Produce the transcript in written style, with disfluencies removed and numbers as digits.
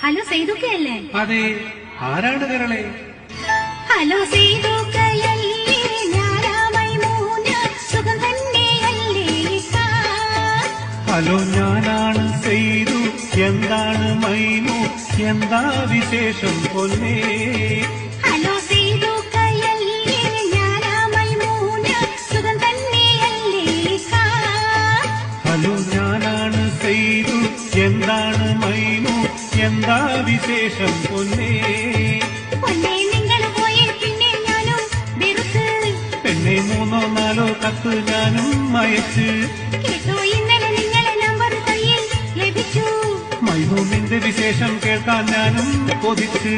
Hello സേതുക്കയല്ലേ? അതെ, ആരാണ് കരളെ? ഹലോ സേതുക്കയല്ലേ, ഞാനാ മൈമൂന, സുഖം തന്നെയല്ലേ? ഹലോ, ഞാനാണ് സേതു, എന്താണ് മൈമു, എന്താ വിശേഷം പൊന്നേ? ഹലോ സേതുക്കയല്ലേ, ഞാനാ മൈമൂന, സുഖം തന്നെയല്ലേ? ഹലോ, ഞാനാണ് സേതു, എന്താണ് മൈമു, എന്താ വിശേഷം പൊന്നേ? പൊന്നേ, നിങ്ങൾ പോയേ പിന്നെ ഞാനും വെറുത്ത്. പെണ്ണെ, 3 or 4 കത്ത് ഞാനും അയച്ച്. കേട്ടോ, ഇന്നലെ നിങ്ങളെ നമ്പർ കയ്യിൽ ലഭിച്ചു. മൈമു, നിന്റെ വിശേഷം കേൾക്കാൻ ഞാനും കൊതിച്ച്.